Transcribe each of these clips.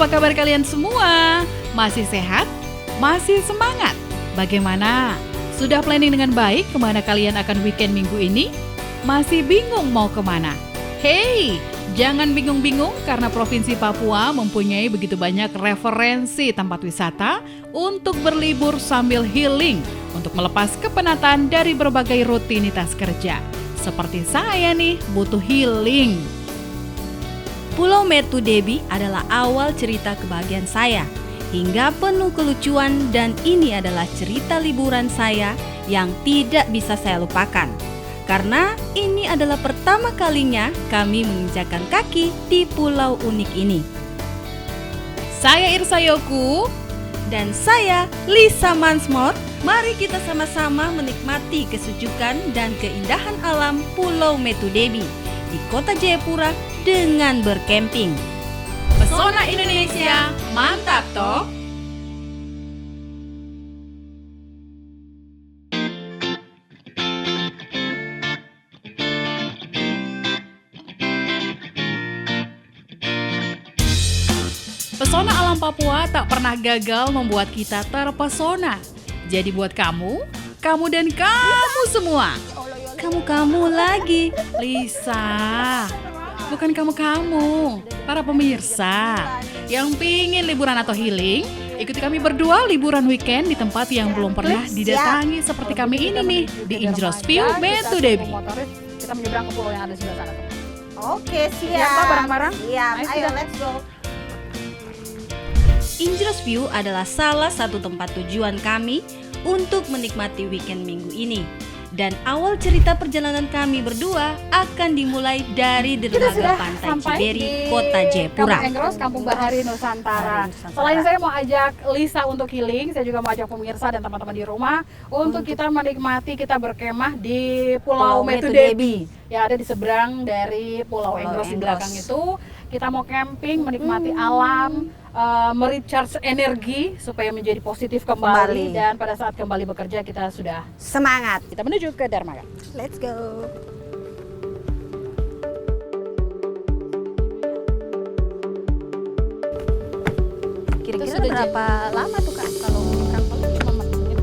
Apa kabar kalian semua? Masih sehat? Masih semangat? Bagaimana? Sudah planning dengan baik kemana kalian akan weekend minggu ini? Masih bingung mau kemana? Hey, jangan bingung-bingung karena Provinsi Papua mempunyai begitu banyak referensi tempat wisata untuk berlibur sambil healing untuk melepas kepenatan dari berbagai rutinitas kerja. Seperti saya nih, butuh healing. Pulau Metu Debi adalah awal cerita kebahagiaan saya, hingga penuh kelucuan, dan ini adalah cerita liburan saya yang tidak bisa saya lupakan. Karena ini adalah pertama kalinya kami menginjakan kaki di pulau unik ini. Saya Irsa Yoku. Dan saya Lisa Mansmore. Mari kita sama-sama menikmati kesejukan dan keindahan alam Pulau Metu Debi di Kota Jayapura dengan berkemping. Pesona Indonesia, mantap toh! Pesona alam Papua tak pernah gagal membuat kita terpesona. Jadi buat kamu dan kamu semua. Kamu lagi. Lisa, bukan kamu, para pemirsa yang pingin liburan atau healing, ikuti kami berdua liburan weekend di tempat yang belum pernah didatangi seperti kami ini nih, di Injros View Metu Debi. Kita menyeberang ke pulau yang ada di sebelah sana tuh. Oke, siap. Siap, Pak, bareng-bareng? Siap, ayo let's go. Injros View adalah salah satu tempat tujuan kami untuk menikmati weekend minggu ini. Dan awal cerita perjalanan kami berdua akan dimulai dari dermaga Pantai Ciberi, Kota Jayapura. Kampung Enggros, Kampung Bahari Nusantara. Selain saya mau ajak Lisa untuk healing, saya juga mau ajak pemirsa dan teman-teman di rumah untuk kita menikmati, kita berkemah di Pulau Metu Debi yang ada di seberang dari Pulau Enggros di belakang itu. Kita mau camping, menikmati alam, merecharge energi supaya menjadi positif kembali. Dan pada saat kembali bekerja kita sudah Semangat. kita menuju ke dermaga. Let's go. Kira-kira Itu sudah berapa lama tuh Kak kalau kapal cuma menit?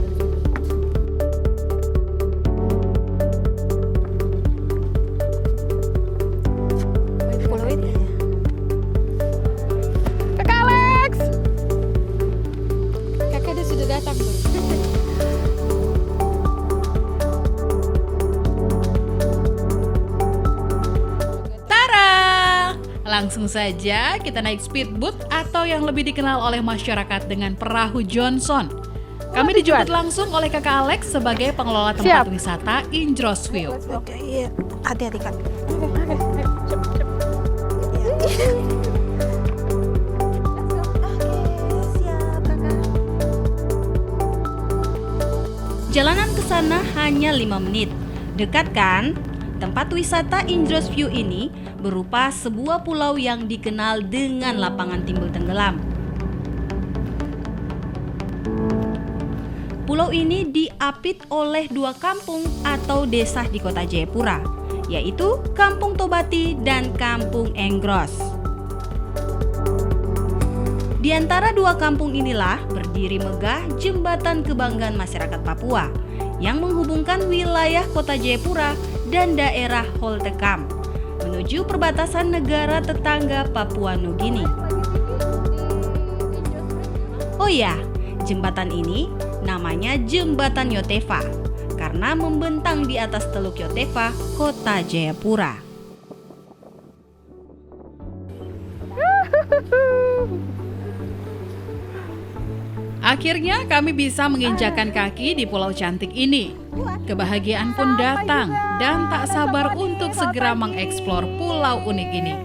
Pulau ini. Kakak Alex! Kakak dia sudah datang tuh. Tara! Langsung saja kita naik speedboat atau yang lebih dikenal oleh masyarakat dengan perahu Johnson. Kami dijemput langsung oleh Kakak Alex sebagai pengelola tempat Siap. wisata Injros View. Oke, iya. Hati-hati Kak. Siap Kakak. Jalanan ke sana hanya 5 menit. Dekat kan? Tempat wisata Injros View ini berupa sebuah pulau yang dikenal dengan lapangan timbul tenggelam. Pulau ini diapit oleh 2 kampung atau desa di Kota Jayapura, yaitu Kampung Tobati dan Kampung Enggros. Di antara 2 kampung inilah berdiri megah jembatan kebanggaan masyarakat Papua yang menghubungkan wilayah Kota Jayapura dan daerah Holtekam menuju perbatasan negara tetangga Papua Nugini. Oh ya, jembatan ini namanya Jembatan Yotefa karena membentang di atas Teluk Yotefa, Kota Jayapura. Akhirnya kami bisa menginjakan kaki di pulau cantik ini. Kebahagiaan pun datang dan tak sabar untuk segera mengeksplor pulau unik ini.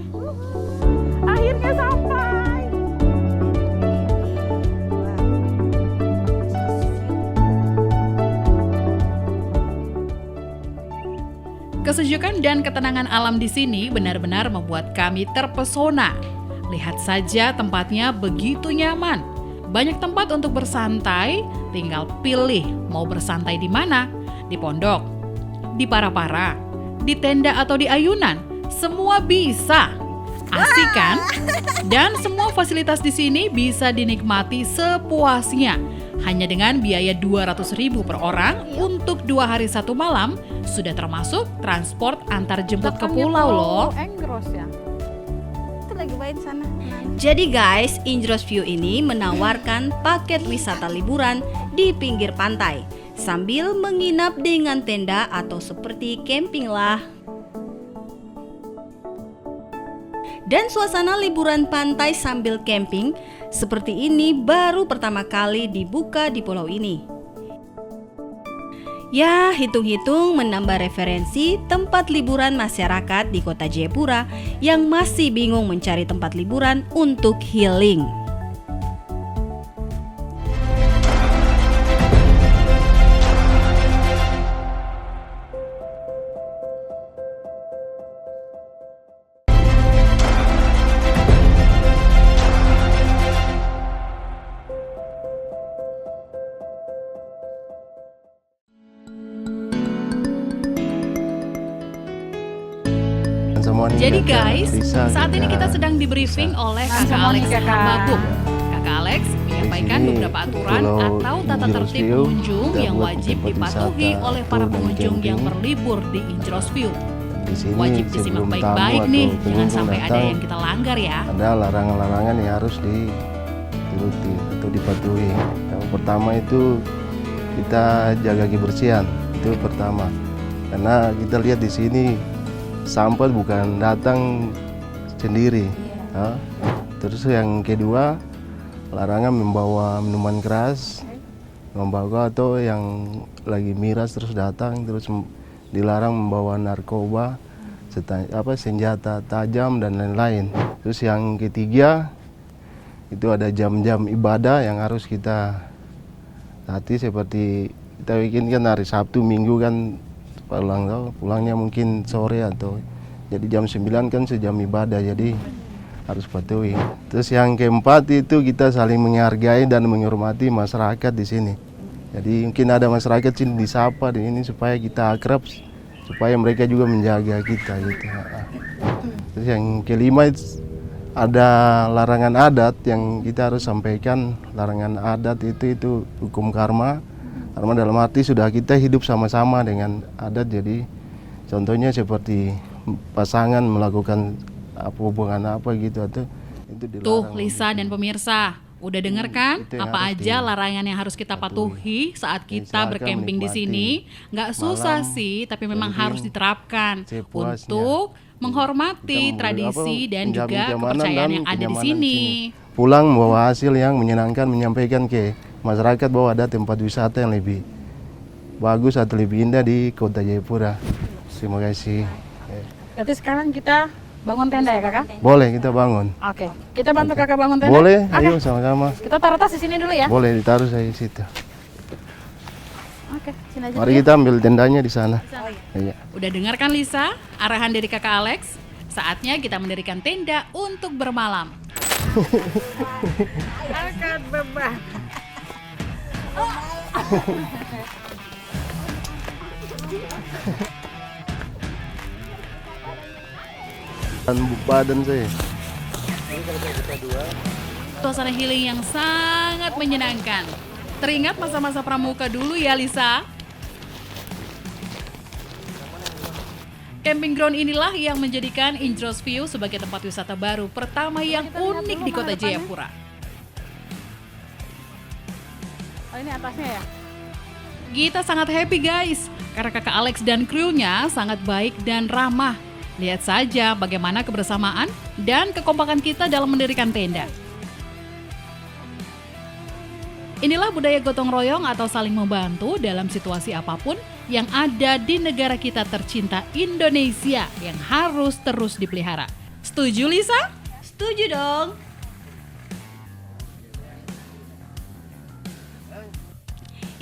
Akhirnya sampai. Kesejukan dan ketenangan alam di sini benar-benar membuat kami terpesona. Lihat saja tempatnya begitu nyaman. Banyak tempat untuk bersantai, tinggal pilih mau bersantai di mana. Di pondok, di para-para, di tenda atau di ayunan, semua bisa. Asik kan? Dan semua fasilitas di sini bisa dinikmati sepuasnya. Hanya dengan biaya 200.000 per orang untuk 2 hari 1 malam, sudah termasuk transport antar jemput ke pulau loh. Enggros ya. Itu lagi main sana. Jadi guys, Injros View ini menawarkan paket wisata liburan di pinggir pantai sambil menginap dengan tenda atau seperti camping lah. Dan suasana liburan pantai sambil camping seperti ini baru pertama kali dibuka di pulau ini. Ya, hitung-hitung menambah referensi tempat liburan masyarakat di Kota Jayapura yang masih bingung mencari tempat liburan untuk healing. Jadi guys, saat ini kita sedang di briefing oleh Kakak semua Alex nih, Kakak. Hambabuk. Kakak Alex menyampaikan sini beberapa aturan Pulau atau tata Injros tertib View pengunjung kita yang buat wajib tempat dipatuhi wisata, oleh para tour dan pengunjung yang camping. berlibur di Injros View. Di sini Wajib disimak sebelum baik-baik tamu nih, atau jangan pengunjung sampai ada datang, yang kita langgar ya. ada larangan-larangan yang harus dituruti atau dipatuhi. Yang pertama itu kita jaga kebersihan, itu pertama. Karena kita lihat di sini sampah bukan datang sendiri. Ya. Terus yang kedua, larangan membawa minuman keras, membawa atau yang lagi miras terus datang, terus dilarang membawa narkoba, senjata tajam dan lain-lain. Terus yang ketiga, itu ada jam-jam ibadah yang harus kita taati, seperti kita bikin kan hari Sabtu Minggu kan pulangnya mungkin sore atau jadi jam 9 kan sejam ibadah, jadi harus patuhi. Terus yang keempat itu kita saling menghargai dan menghormati masyarakat di sini. Jadi mungkin ada masyarakat sini disapa di ini supaya kita akrab, supaya mereka juga menjaga kita gitu. Terus yang kelima ada larangan adat yang kita harus sampaikan. Larangan adat itu hukum karma. Karma dalam arti sudah kita hidup sama-sama dengan adat, jadi contohnya seperti pasangan melakukan hubungan apa gitu atau itu dilarang. Tuh Lisa dan pemirsa, udah denger kan Itu yang apa harus aja larangan yang harus kita patuhi saat kita Silakan bercamping di sini. Nggak susah malam, sih, tapi memang camping, harus diterapkan sepuasnya. untuk menghormati Kita tradisi dan menjamin juga keamanan kepercayaan dan yang ada di kenyamanan sini. Pulang membawa hasil yang menyenangkan, menyampaikan ke masyarakat bahwa ada tempat wisata yang lebih bagus atau lebih indah di Kota Jayapura. Terima kasih. Berarti sekarang kita bangun tenda ya kakak? Boleh kita bangun? Oke. Kita bantu kakak bangun tenda? Boleh, Oke. ayo sama-sama. Kita taruh tas di sini dulu ya? Boleh ditaruh saya di situ. Oke, sini aja Mari dulu ya. kita ambil tendanya di sana. Iya. Udah dengar kan Lisa? Arahan dari kakak Alex? Saatnya kita mendirikan tenda untuk bermalam. Akan beban. Dan badan saya. Suasana healing yang sangat menyenangkan. Teringat masa-masa pramuka dulu ya Lisa? Camping ground inilah yang menjadikan Injros View sebagai tempat wisata baru pertama yang unik di Kota Jayapura. Oh ini atasnya ya? Kita sangat happy guys, karena kakak Alex dan krunya sangat baik dan ramah. Lihat saja bagaimana kebersamaan dan kekompakan kita dalam mendirikan tenda. Inilah budaya gotong royong atau saling membantu dalam situasi apapun yang ada di negara kita tercinta Indonesia yang harus terus dipelihara. Setuju Lisa? Setuju dong.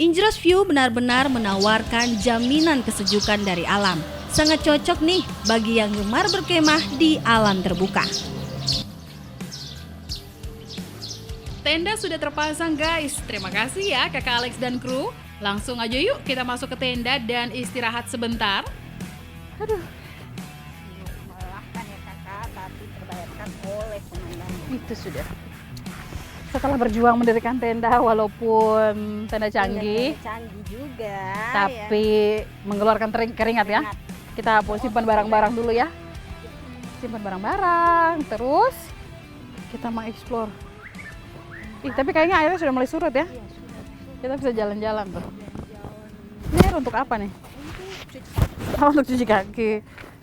Injros View benar-benar menawarkan jaminan kesejukan dari alam. Sangat cocok nih bagi yang gemar berkemah di alam terbuka. Tenda sudah terpasang guys. Terima kasih ya kakak Alex dan kru. Langsung aja yuk kita masuk ke tenda dan istirahat sebentar. Melelahkan ya kakak, tapi terbayarkan boleh komandan. Itu sudah. Setelah berjuang mendirikan tenda walaupun tenda canggih, Tenda canggih juga. tapi mengeluarkan keringat ya. Kita simpan barang-barang dulu ya. Simpan barang-barang, terus kita mau explore. Ih, tapi kayaknya airnya sudah mulai surut ya. Kita bisa jalan-jalan tuh. Ini air untuk apa nih? Oh, untuk cuci kaki.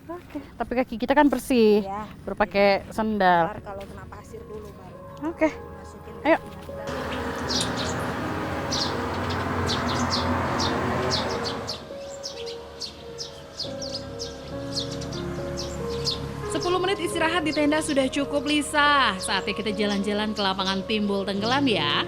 Oke, tapi kaki kita kan bersih. Ya, Berpakai sandal. ntar kalau kena pasir dulu baru Oke, masukin. ayo. 10 menit istirahat di tenda sudah cukup, Lisa. Saatnya kita jalan-jalan ke lapangan Timbul Tenggelam ya.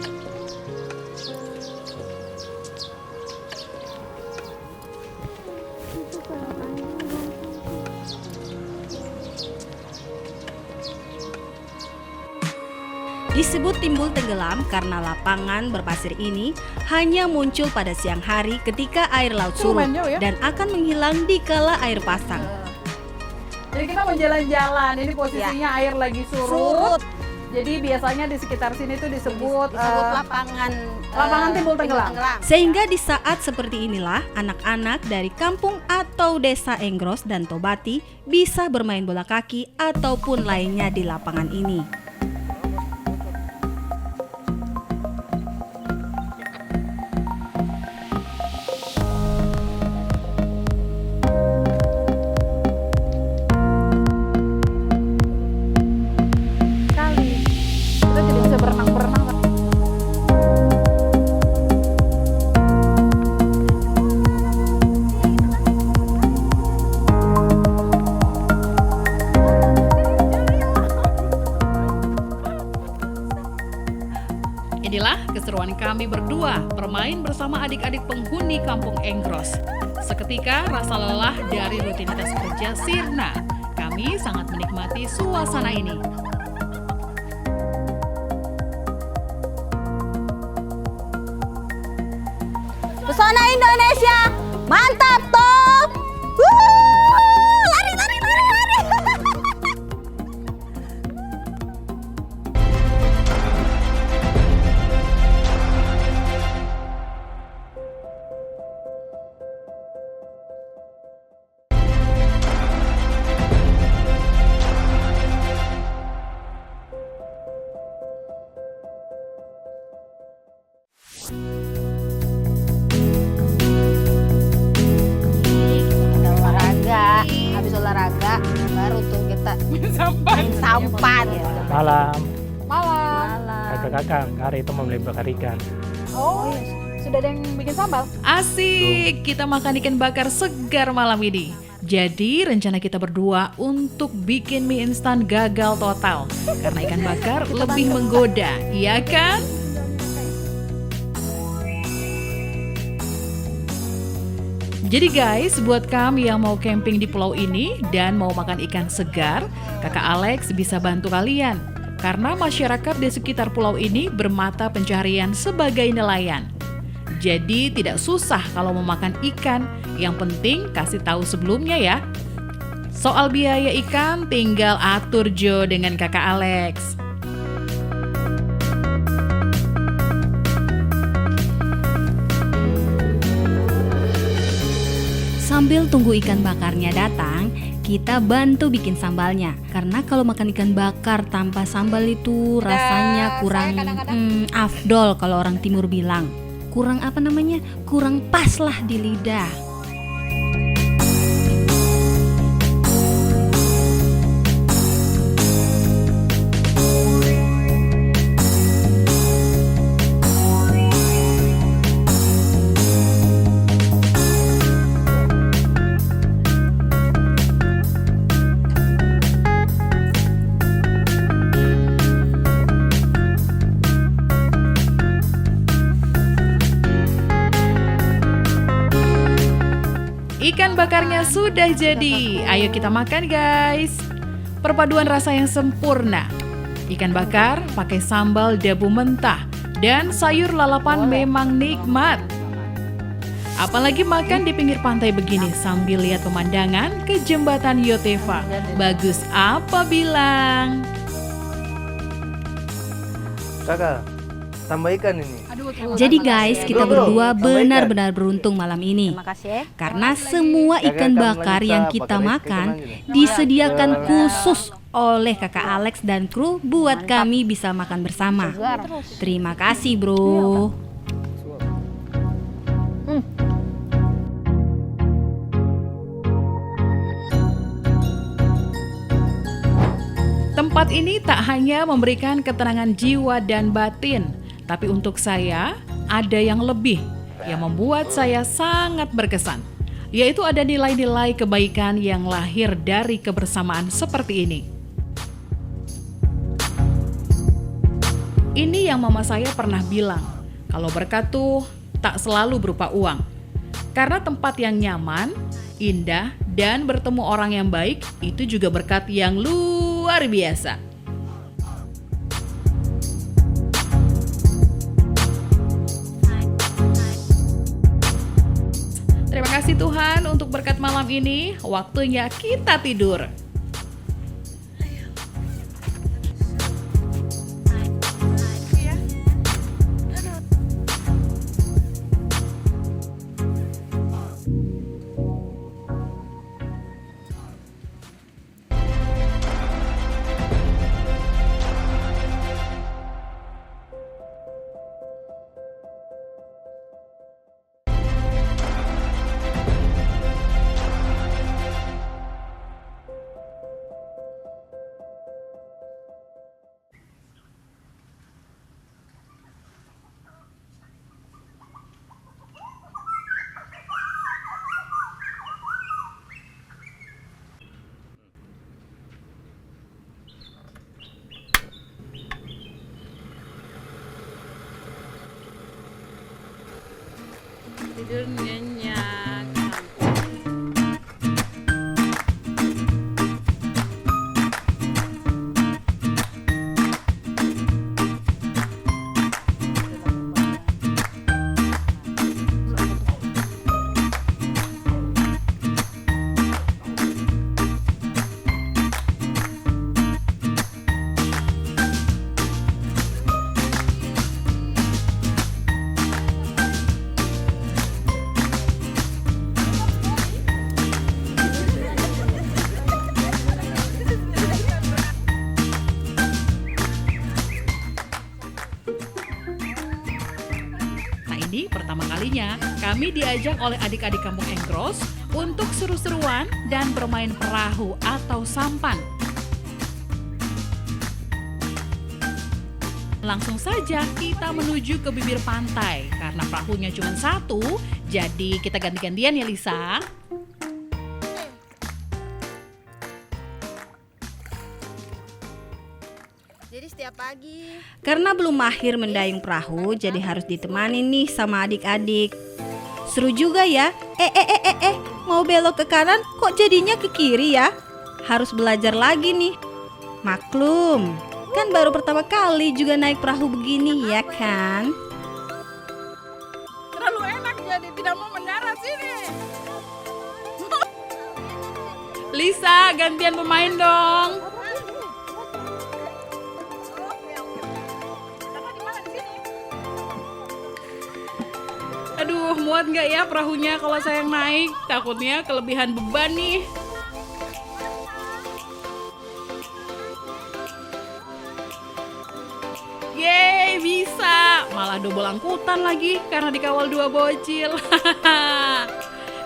Disebut timbul tenggelam karena lapangan berpasir ini hanya muncul pada siang hari ketika air laut surut Lumayan jauh ya. dan akan menghilang di kala air pasang. Jadi kita mau jalan-jalan. Ini posisinya air lagi surut. Jadi biasanya di sekitar sini tuh disebut lapangan lapangan Timbul Tenggelam. Sehingga di saat seperti inilah anak-anak dari kampung atau desa Enggros dan Tobati bisa bermain bola kaki ataupun lainnya di lapangan ini. Kali kita tidak bisa berenang-berenang. Inilah keseruan kami berdua bermain bersama adik-adik penghuni kampung Enggros. Seketika rasa lelah dari rutinitas kerja sirna. Kami sangat menikmati suasana ini. Pesona Indonesia, mantap toh! Wuh, lari, lari, lari, lari. Kita olahraga, habis olahraga baru tuh kita main sampan. Malam, Malam. kakak-kakak hari itu mau beli bakar ikan. Oh, sudah ada yang bikin sambal? Asik, kita makan ikan bakar segar malam ini. Jadi rencana kita berdua untuk bikin mie instan gagal total. Karena ikan bakar lebih menggoda, iya kan? Jadi guys, buat kami yang mau camping di pulau ini dan mau makan ikan segar, kakak Alex bisa bantu kalian. Karena masyarakat di sekitar pulau ini bermata pencaharian sebagai nelayan. Jadi tidak susah kalau mau makan ikan, yang penting kasih tahu sebelumnya ya. Soal biaya ikan tinggal atur Jo dengan kakak Alex. Sambil tunggu ikan bakarnya datang, kita bantu bikin sambalnya. Karena kalau makan ikan bakar tanpa sambal itu rasanya kurang afdol kalau orang timur bilang. Kurang apa namanya? Kurang pas lah di lidah. Ikan bakarnya sudah jadi. Ayo kita makan guys. Perpaduan rasa yang sempurna. Ikan bakar pakai sambal dabu mentah dan sayur lalapan memang nikmat. Apalagi makan di pinggir pantai begini sambil lihat pemandangan ke jembatan Yotefa. Bagus apa bilang? Kakak, tambah ikan ini. Jadi guys, kita berdua benar-benar beruntung malam ini. Terima kasih ya. Karena semua ikan bakar yang kita makan disediakan khusus oleh kakak Alex dan kru buat kami bisa makan bersama. Terima kasih bro. Tempat ini tak hanya memberikan ketenangan jiwa dan batin, tapi untuk saya ada yang lebih yang membuat saya sangat berkesan, yaitu ada nilai-nilai kebaikan yang lahir dari kebersamaan seperti ini. Ini yang mama saya pernah bilang, kalau berkat tuh tak selalu berupa uang. Karena tempat yang nyaman, indah, dan bertemu orang yang baik itu juga berkat yang luar biasa. Terima kasih Tuhan untuk berkat malam ini. Waktunya kita tidur. Tidur nyenyak. Ini pertama kalinya kami diajak oleh adik-adik kampung Enggros untuk seru-seruan dan bermain perahu atau sampan. Langsung saja kita menuju ke bibir pantai karena perahunya cuma satu, jadi kita ganti-gantian ya Lisa. Jadi setiap pagi. Karena belum mahir mendayung perahu, jadi harus ditemani nih sama adik-adik. Seru juga ya. Mau belok ke kanan kok jadinya ke kiri ya? Harus belajar lagi nih. Maklum, kan baru pertama kali juga naik perahu begini ya kan? Terlalu enak jadi tidak mau mendarat sini. Lisa, gantian pemain dong. Aduh, muat nggak ya perahunya kalau saya yang naik? Takutnya kelebihan beban nih. Yeay, bisa. Malah double angkutan lagi karena dikawal 2 bocil.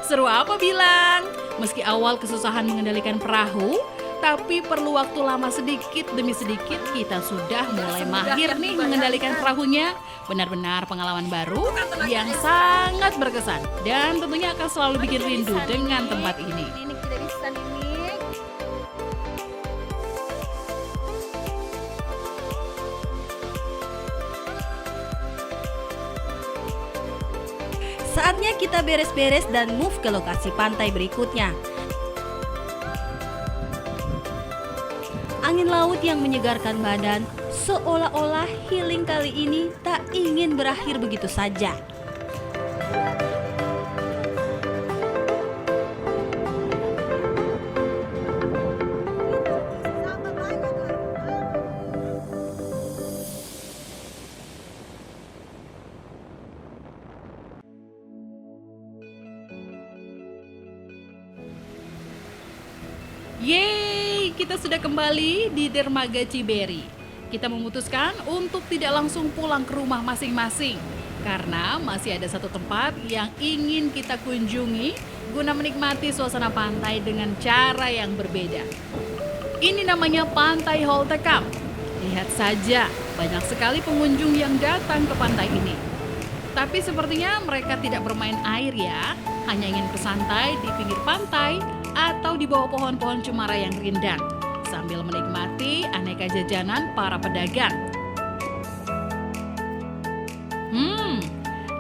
Seru apa bilang? Meski awal kesusahan mengendalikan perahu, tapi perlu waktu lama sedikit demi sedikit kita sudah mulai mahir nih mengendalikan perahunya. Benar-benar pengalaman baru yang sangat berkesan dan tentunya akan selalu bikin rindu dengan tempat ini. Ini tidak bisa ini. Saatnya kita beres-beres dan move ke lokasi pantai berikutnya. Angin laut yang menyegarkan badan, seolah-olah healing kali ini tak ingin berakhir begitu saja. Yeay, kita sudah kembali di Dermaga Ciberi. Kita memutuskan untuk tidak langsung pulang ke rumah masing-masing karena masih ada satu tempat yang ingin kita kunjungi guna menikmati suasana pantai dengan cara yang berbeda. Ini namanya Pantai Holtecam. Lihat saja, banyak sekali pengunjung yang datang ke pantai ini. Tapi sepertinya mereka tidak bermain air ya, hanya ingin bersantai di pinggir pantai atau di bawah pohon-pohon cemara yang rindang sambil menikmati aneka jajanan para pedagang.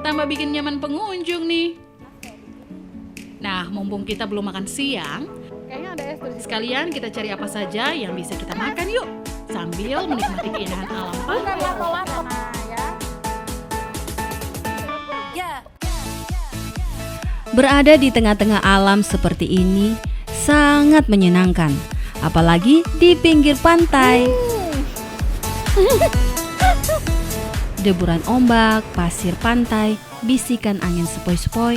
Tambah bikin nyaman pengunjung nih. Nah, mumpung kita belum makan siang, Kayaknya ada es dari situ. sekalian kita cari apa saja yang bisa kita makan yuk, sambil menikmati keindahan alam Bukan pantai. lato-lato. Nah, ya. Berada di tengah-tengah alam seperti ini sangat menyenangkan, apalagi di pinggir pantai. Deburan ombak, pasir pantai, bisikan angin sepoi-sepoi.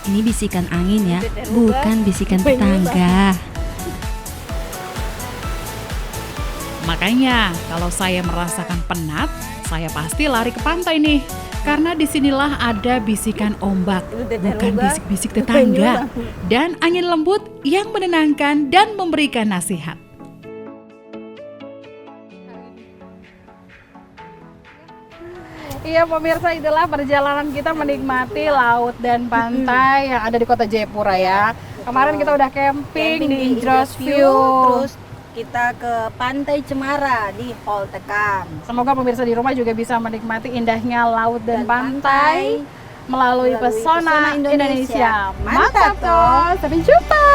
Ini bisikan angin ya, bukan bisikan tetangga. Makanya, kalau saya merasakan penat, saya pasti lari ke pantai nih. Karena disinilah ada bisikan ombak, bukan bisik-bisik tetangga, dan angin lembut yang menenangkan dan memberikan nasihat. Iya pemirsa, itulah perjalanan kita menikmati laut dan pantai yang ada di kota Jayapura ya. Kemarin kita udah camping di Indros View. Terus kita ke Pantai Cemara di Holtecam. Semoga pemirsa di rumah juga bisa menikmati indahnya laut dan pantai melalui pesona Indonesia. Mantap toh, sampai jumpa.